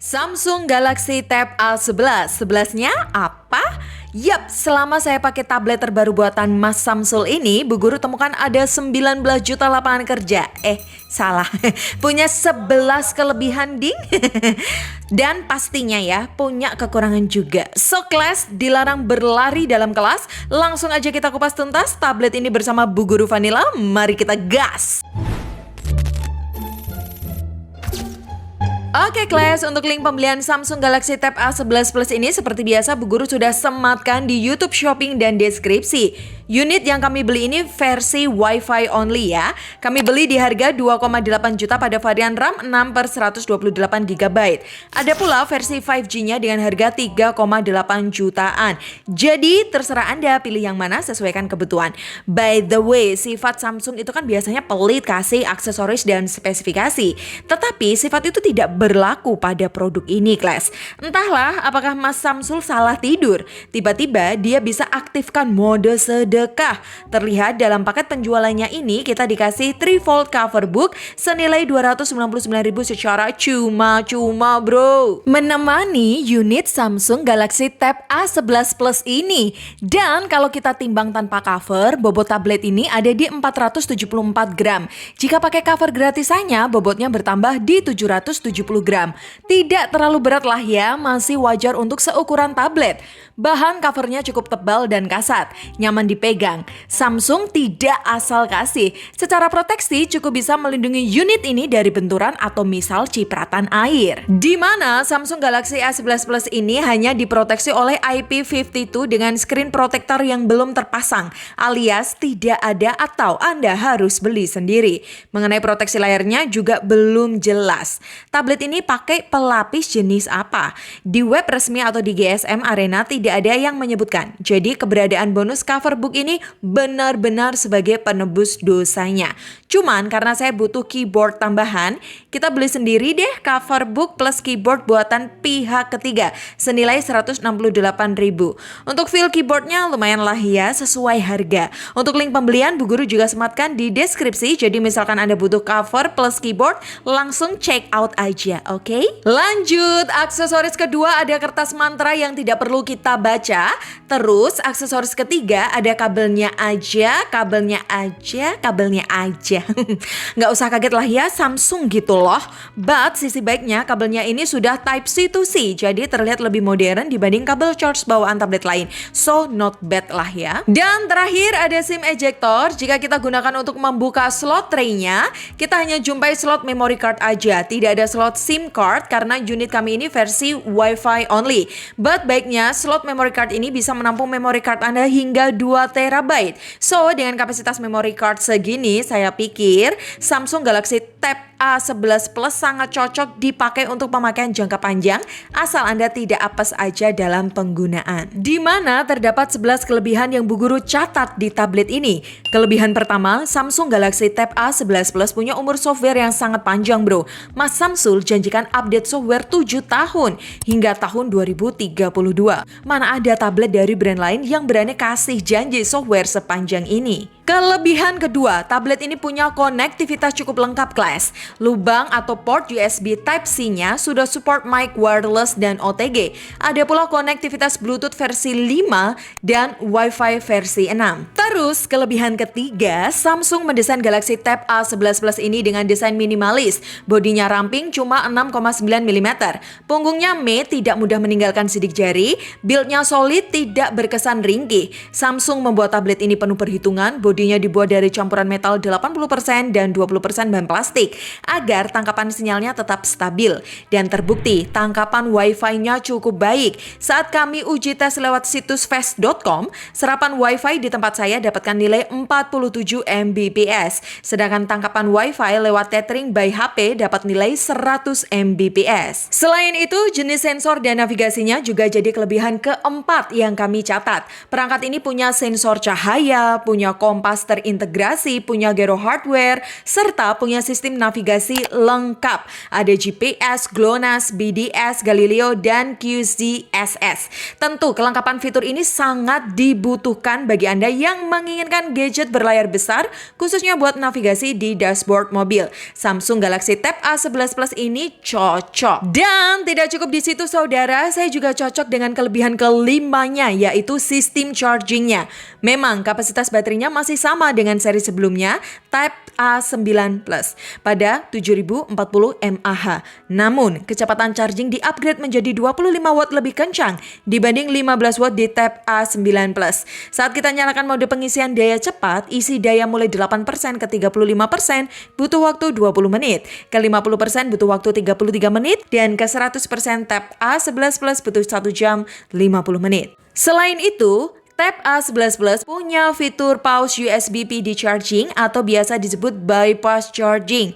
Samsung Galaxy Tab A11. 11-nya apa? Yap, selama saya pakai tablet terbaru buatan Mas Samsul ini, Bu Guru temukan ada 19 juta lapangan kerja. Salah. Punya 11 kelebihan ding. Dan pastinya ya, punya kekurangan juga. So class, dilarang berlari dalam kelas. Langsung aja kita kupas tuntas tablet ini bersama Bu Guru Vanilla. Mari kita gas. Oke class, untuk link pembelian Samsung Galaxy Tab A11 Plus ini seperti biasa Bu Guru sudah sematkan di YouTube Shopping dan deskripsi. Unit yang kami beli ini versi Wi-Fi only ya. Kami beli di harga 2,8 juta pada varian RAM 6/128 GB. Ada pula versi 5G-nya dengan harga 3,8 jutaan. Jadi terserah Anda pilih yang mana, sesuaikan kebutuhan. By the way, sifat Samsung itu kan biasanya pelit kasih aksesoris dan spesifikasi. Tetapi sifat itu tidak berlaku pada produk ini, class. Entahlah apakah Mas Samsul salah tidur. Tiba-tiba dia bisa aktifkan mode sedekah. Terlihat dalam paket penjualannya ini kita dikasih 3-fold cover book senilai 299.000 secara cuma-cuma, bro. Menemani unit Samsung Galaxy Tab A11 Plus ini. Dan kalau kita timbang tanpa cover, bobot tablet ini ada di 474 gram. Jika pakai cover gratisannya, bobotnya bertambah di 770 gram. Tidak terlalu berat lah ya, masih wajar untuk seukuran tablet. Bahan covernya cukup tebal dan kasar, nyaman dipegang. Samsung tidak asal kasih. Secara proteksi cukup bisa melindungi unit ini dari benturan atau misal cipratan air. Di mana Samsung Galaxy A11 Plus ini hanya diproteksi oleh IP52 dengan screen protector yang belum terpasang, alias tidak ada atau Anda harus beli sendiri. Mengenai proteksi layarnya juga belum jelas. Tablet ini pakai pelapis jenis apa? Di web resmi atau di GSM Arena tidak ada yang menyebutkan. Jadi keberadaan bonus cover book ini benar-benar sebagai penebus dosanya. Cuman karena saya butuh keyboard tambahan, kita beli sendiri deh cover book plus keyboard buatan pihak ketiga senilai 168.000. Untuk feel keyboardnya lumayan lah ya, sesuai harga. Untuk link pembelian Bu Guru juga sematkan di deskripsi. Jadi misalkan Anda butuh cover plus keyboard, langsung check out aja, oke? Lanjut, aksesoris kedua ada kertas mantra yang tidak perlu kita baca. Terus aksesoris ketiga ada kabelnya aja. Nggak usah kaget lah ya, Samsung gitu loh. But sisi baiknya kabelnya ini sudah Type C to C, jadi terlihat lebih modern dibanding kabel charge bawaan tablet lain. So not bad lah ya. Dan terakhir ada SIM ejector. Jika kita gunakan untuk membuka slot tray-nya, kita hanya jumpai slot memory card aja. Tidak ada slot SIM card karena unit kami ini versi Wi-Fi only. But baiknya slot memory card ini bisa menampung memory card Anda hingga 2 TB. So dengan kapasitas memory card segini, saya pikir Samsung Galaxy Tab A11 Plus sangat cocok dipakai untuk pemakaian jangka panjang asal Anda tidak apes aja dalam penggunaan. Di mana terdapat 11 kelebihan yang Bu Guru catat di tablet ini. Kelebihan pertama, Samsung Galaxy Tab A11 Plus punya umur software yang sangat panjang, bro. Mas Samsul janjikan update software 7 tahun hingga tahun 2032. Mana ada tablet dari brand lain yang berani kasih janji software sepanjang ini. Kelebihan kedua, tablet ini punya konektivitas cukup lengkap, class. Lubang atau port USB Type-C-nya sudah support mic wireless dan OTG. Ada pula konektivitas Bluetooth versi 5 dan Wi-Fi versi 6. Terus, kelebihan ketiga, Samsung mendesain Galaxy Tab A11 Plus ini dengan desain minimalis. Bodinya ramping cuma 6,9 mm. Punggungnya made, tidak mudah meninggalkan sidik jari. Build-nya solid, tidak berkesan ringkih. Samsung membuat tablet ini penuh perhitungan. Bodinya dibuat dari campuran metal 80% dan 20% bahan plastik agar tangkapan sinyalnya tetap stabil. Dan terbukti tangkapan Wi-Fi-nya cukup baik. Saat kami uji tes lewat situs fast.com, serapan Wi-Fi di tempat saya dapatkan nilai 47 Mbps. Sedangkan tangkapan Wi-Fi lewat tethering by HP dapat nilai 100 Mbps. Selain itu, jenis sensor dan navigasinya juga jadi kelebihan keempat yang kami catat. Perangkat ini punya sensor cahaya, punya kompas kompas terintegrasi, punya gyro hardware, serta punya sistem navigasi lengkap. Ada GPS, GLONASS, BDS, Galileo, dan QZSS. Tentu kelengkapan fitur ini sangat dibutuhkan bagi Anda yang menginginkan gadget berlayar besar, khususnya buat navigasi di dashboard mobil. Samsung Galaxy Tab A11 Plus ini cocok. Dan tidak cukup di situ saudara, saya juga cocok dengan kelebihan kelimanya, yaitu sistem chargingnya. Memang kapasitas baterainya masih sama dengan seri sebelumnya, Tab A9 Plus, pada 7040 mAh. Namun, kecepatan charging di-upgrade menjadi 25 watt lebih kencang dibanding 15 watt di Tab A9 Plus. Saat kita nyalakan mode pengisian daya cepat, isi daya mulai 8% ke 35% butuh waktu 20 menit, ke 50% butuh waktu 33 menit, dan ke 100% Tab A11 Plus butuh 1 jam 50 menit. Selain itu, Tab A11 Plus punya fitur pause USB PD charging atau biasa disebut bypass charging.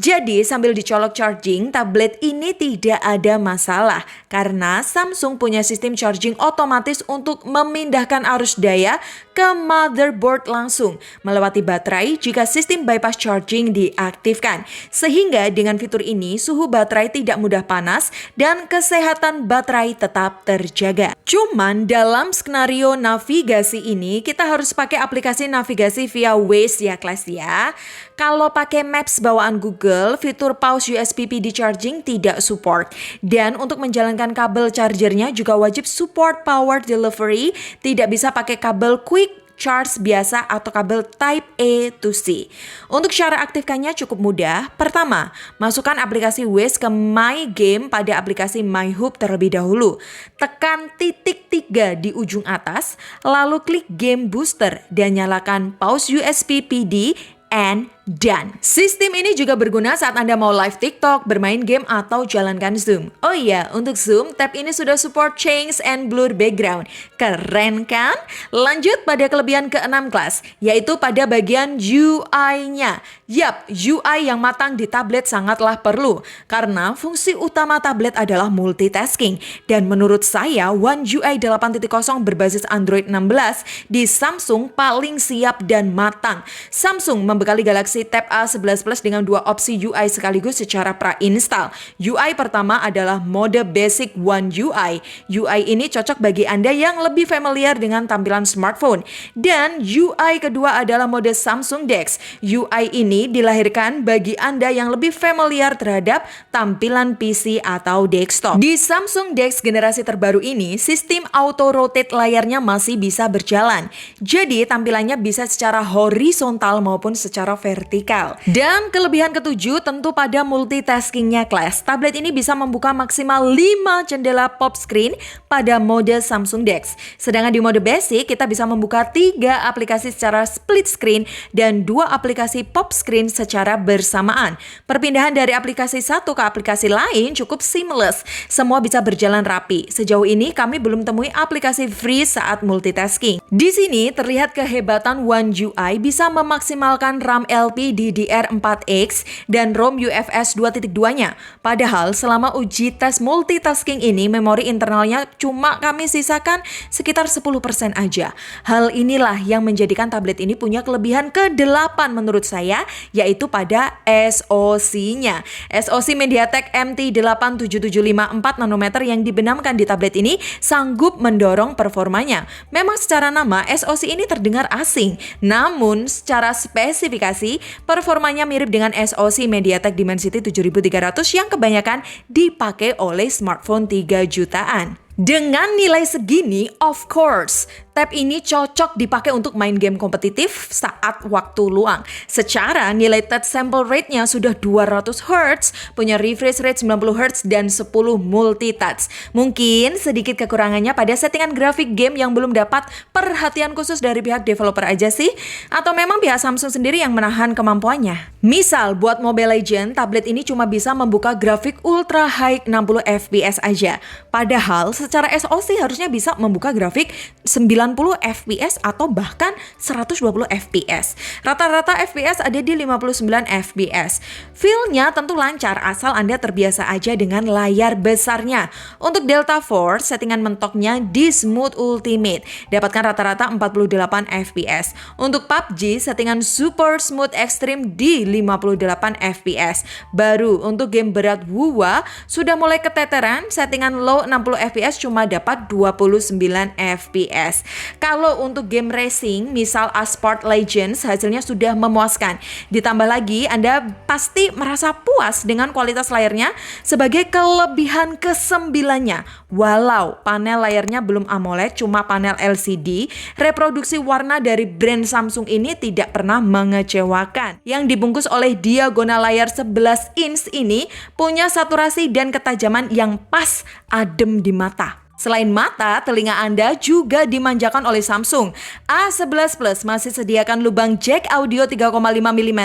Jadi sambil dicolok charging, tablet ini tidak ada masalah karena Samsung punya sistem charging otomatis untuk memindahkan arus daya ke motherboard langsung melewati baterai jika sistem bypass charging diaktifkan. Sehingga dengan fitur ini suhu baterai tidak mudah panas dan kesehatan baterai tetap terjaga. Cuman dalam skenario navigasi ini kita harus pakai aplikasi navigasi via Waze ya kelas ya. Kalau pakai Maps bawaan Google, fitur pause USB PD charging tidak support. Dan untuk menjalankan kabel chargernya juga wajib support power delivery, tidak bisa pakai kabel quick charge biasa atau kabel Type A to C. Untuk cara aktifkannya cukup mudah. Pertama, masukkan aplikasi Waze ke My Game pada aplikasi My Hub terlebih dahulu. Tekan titik 3 di ujung atas, lalu klik Game Booster dan nyalakan pause USB PD and done. Sistem ini juga berguna saat Anda mau live TikTok, bermain game, atau jalankan Zoom. Oh iya, untuk Zoom, tab ini sudah support change and blur background. Keren kan? Lanjut pada kelebihan ke-6 kelas, yaitu pada bagian UI-nya. Yap, UI yang matang di tablet sangatlah perlu, karena fungsi utama tablet adalah multitasking. Dan menurut saya, One UI 8.0 berbasis Android 16 di Samsung paling siap dan matang. Samsung membekali Galaxy Tab A11 Plus dengan dua opsi UI sekaligus secara pra-install. UI pertama adalah mode basic One UI. UI ini cocok bagi Anda yang lebih familiar dengan tampilan smartphone. Dan UI kedua adalah mode Samsung Dex. UI ini dilahirkan bagi Anda yang lebih familiar terhadap tampilan PC atau desktop. Di Samsung Dex generasi terbaru ini, sistem auto rotate layarnya masih bisa berjalan. Jadi tampilannya bisa secara horizontal maupun secara vertikal. Dan kelebihan ketujuh tentu pada multitaskingnya kelas. Tablet ini bisa membuka maksimal 5 jendela pop screen pada mode Samsung Dex. Sedangkan di mode basic kita bisa membuka 3 aplikasi secara split screen dan 2 aplikasi pop screen secara bersamaan. Perpindahan dari aplikasi satu ke aplikasi lain cukup seamless. Semua bisa berjalan rapi. Sejauh ini kami belum temui aplikasi freeze saat multitasking. Di sini terlihat kehebatan One UI bisa memaksimalkan RAM LPDDR4X dan ROM UFS 2.2-nya. Padahal selama uji tes multitasking ini memori internalnya cuma kami sisakan sekitar 10% aja. Hal inilah yang menjadikan tablet ini punya kelebihan ke-8 menurut saya, yaitu pada SoC-nya. SoC MediaTek MT87754 nanometer yang dibenamkan di tablet ini sanggup mendorong performanya. Memang secara nama SoC ini terdengar asing, namun secara spesifikasi performanya mirip dengan SoC MediaTek Dimensity 7300 yang kebanyakan dipakai oleh smartphone 3 jutaan. Dengan nilai segini, of course, tab ini cocok dipakai untuk main game kompetitif saat waktu luang. Secara nilai touch sample rate-nya sudah 200 Hz, punya refresh rate 90 Hz dan 10 multi-touch. Mungkin sedikit kekurangannya pada settingan grafik game yang belum dapat perhatian khusus dari pihak developer aja sih, atau memang pihak Samsung sendiri yang menahan kemampuannya. Misal buat Mobile Legends, tablet ini cuma bisa membuka grafik ultra high 60 fps aja. Padahal secara SoC harusnya bisa membuka grafik 90 90 fps atau bahkan 120 fps. Rata-rata fps ada di 59 fps. Feel-nya tentu lancar asal Anda terbiasa aja dengan layar besarnya. Untuk Delta Force, settingan mentoknya di Smooth Ultimate. Dapatkan rata-rata 48 fps. Untuk PUBG, settingan Super Smooth Extreme di 58 fps. Baru untuk game berat WoWA sudah mulai keteteran, settingan low 60 fps cuma dapat 29 fps. Kalau untuk game racing, misal Asphalt Legends, hasilnya sudah memuaskan. Ditambah lagi, Anda pasti merasa puas dengan kualitas layarnya sebagai kelebihan ke-9-nya. Walau panel layarnya belum AMOLED, cuma panel LCD, reproduksi warna dari brand Samsung ini tidak pernah mengecewakan. Yang dibungkus oleh diagonal layar 11 inch ini punya saturasi dan ketajaman yang pas, adem di mata. Selain mata, telinga Anda juga dimanjakan oleh Samsung. A11 Plus masih sediakan lubang jack audio 3,5 mm,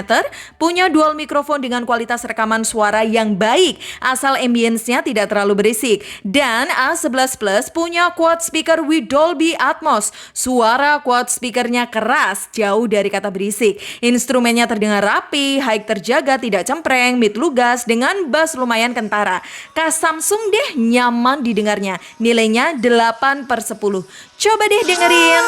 punya dual mikrofon dengan kualitas rekaman suara yang baik, asal ambience-nya tidak terlalu berisik. Dan A11 Plus punya quad speaker with Dolby Atmos. Suara quad speakernya keras, jauh dari kata berisik. Instrumennya terdengar rapi, high terjaga, tidak cempreng, mid lugas, dengan bass lumayan kentara. Khas Samsung deh, nyaman didengarnya. Nilainya 8/10. Coba deh dengerin.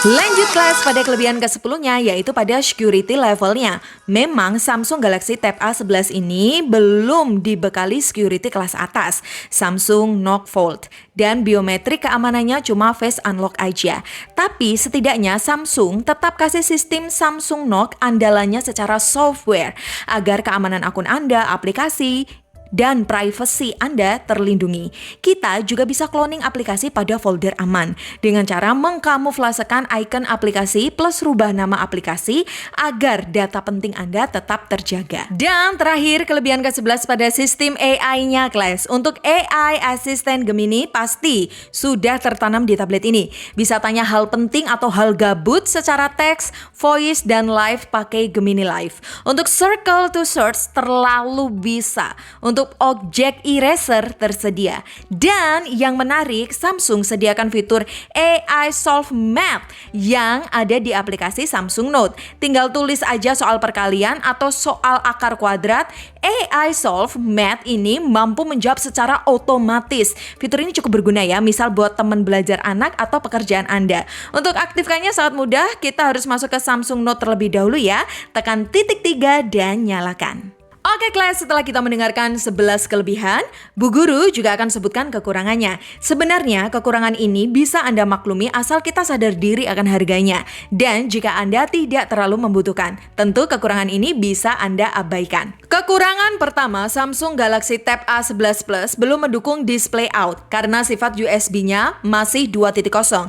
Lanjut kelas pada kelebihan ke-10-nya, yaitu pada security levelnya. Memang Samsung Galaxy Tab A11 ini belum dibekali security kelas atas, Samsung Knock Fold, dan biometrik keamanannya cuma face unlock aja. Tapi setidaknya Samsung tetap kasih sistem Samsung Knock andalannya secara software, agar keamanan akun Anda, aplikasi, dan privasi Anda terlindungi. Kita juga bisa cloning aplikasi pada folder aman dengan cara mengkamuflasekan icon aplikasi plus rubah nama aplikasi agar data penting Anda tetap terjaga. Dan terakhir, kelebihan ke-11 pada sistem AI-nya, kelas. Untuk AI Assistant Gemini pasti sudah tertanam di tablet ini. Bisa tanya hal penting atau hal gabut secara teks, voice, dan live pakai Gemini Live. Untuk Circle to Search terlalu bisa. Untuk object eraser tersedia. Dan yang menarik, Samsung sediakan fitur AI Solve Math yang ada di aplikasi Samsung Note. Tinggal tulis aja soal perkalian atau soal akar kuadrat. AI Solve Math ini mampu menjawab secara otomatis. Fitur ini cukup berguna ya, misal buat teman belajar anak atau pekerjaan Anda. Untuk aktifkannya sangat mudah, kita harus masuk ke Samsung Note terlebih dahulu ya. Tekan titik 3 dan nyalakan. Oke kelas, setelah kita mendengarkan 11 kelebihan, Bu Guru juga akan sebutkan kekurangannya. Sebenarnya kekurangan ini bisa Anda maklumi asal kita sadar diri akan harganya. Dan jika Anda tidak terlalu membutuhkan, tentu kekurangan ini bisa Anda abaikan. Kekurangan pertama, Samsung Galaxy Tab A11 Plus belum mendukung display out karena sifat USB-nya masih 2.0.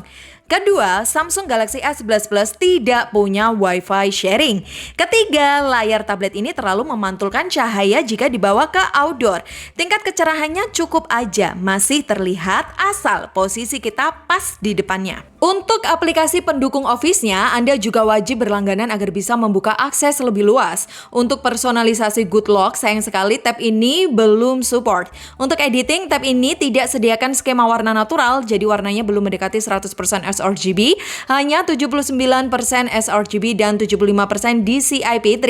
Kedua, Samsung Galaxy A11 Plus tidak punya Wi-Fi sharing. Ketiga, layar tablet ini terlalu memantulkan cahaya jika dibawa ke outdoor. Tingkat kecerahannya cukup aja, masih terlihat asal posisi kita pas di depannya. Untuk aplikasi pendukung Office-nya, Anda juga wajib berlangganan agar bisa membuka akses lebih luas. Untuk personalisasi Good Lock, sayang sekali tab ini belum support. Untuk editing, tab ini tidak sediakan skema warna natural, jadi warnanya belum mendekati 100% sRGB, hanya 79% sRGB dan 75% DCI-P3.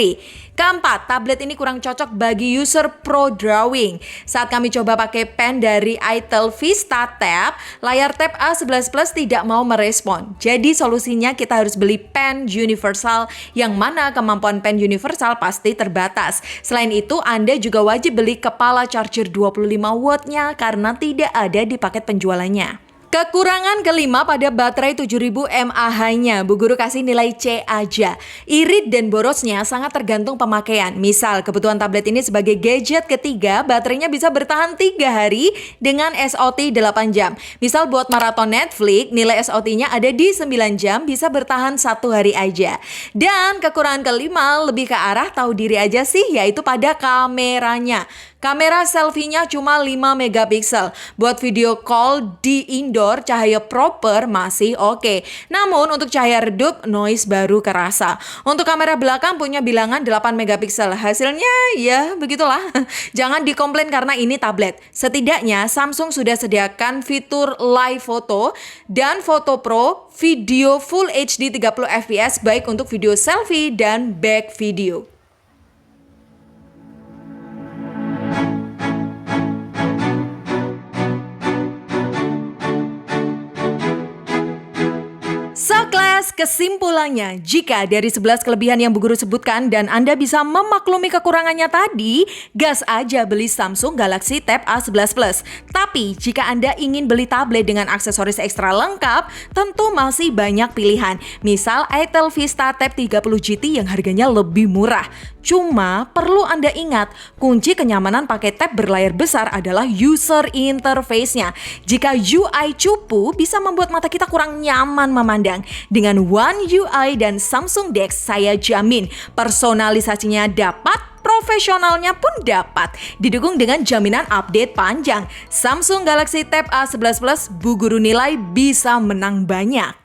Keempat, tablet ini kurang cocok bagi user pro drawing. Saat kami coba pakai pen dari itel Vista Tab, layar tab A11 Plus tidak mau merespon. Jadi solusinya kita harus beli pen universal, yang mana kemampuan pen universal pasti terbatas. Selain itu, Anda juga wajib beli kepala charger 25 watt-nya karena tidak ada di paket penjualannya. Kekurangan kelima pada baterai 7000 mAh-nya, Bu Guru kasih nilai C aja. Irit dan borosnya sangat tergantung pemakaian. Misal, kebutuhan tablet ini sebagai gadget ketiga, baterainya bisa bertahan 3 hari dengan SOT 8 jam. Misal buat maraton Netflix, nilai SOT-nya ada di 9 jam, bisa bertahan 1 hari aja. Dan kekurangan kelima lebih ke arah tahu diri aja sih, yaitu pada kameranya. Kamera selfie-nya cuma 5 megapiksel. Buat video call di indoor, cahaya proper masih oke. Namun untuk cahaya redup, noise baru kerasa. Untuk kamera belakang punya bilangan 8 megapiksel. Hasilnya ya begitulah. Jangan dikomplain karena ini tablet. Setidaknya Samsung sudah sediakan fitur live photo dan Photo Pro video Full HD 30 fps baik untuk video selfie dan back video. Sekelas kesimpulannya, jika dari 11 kelebihan yang Bu Guru sebutkan dan Anda bisa memaklumi kekurangannya tadi, gas aja beli Samsung Galaxy Tab A11 Plus. Tapi jika Anda ingin beli tablet dengan aksesoris ekstra lengkap, tentu masih banyak pilihan. Misal Itel Vista Tab 30 GT yang harganya lebih murah. Cuma perlu Anda ingat, kunci kenyamanan pakai tab berlayar besar adalah user interface-nya. Jika UI cupu bisa membuat mata kita kurang nyaman memandang. Dengan One UI dan Samsung DeX, saya jamin personalisasinya dapat, profesionalnya pun dapat. Didukung dengan jaminan update panjang. Samsung Galaxy Tab A11 Plus, Bu Guru nilai bisa menang banyak.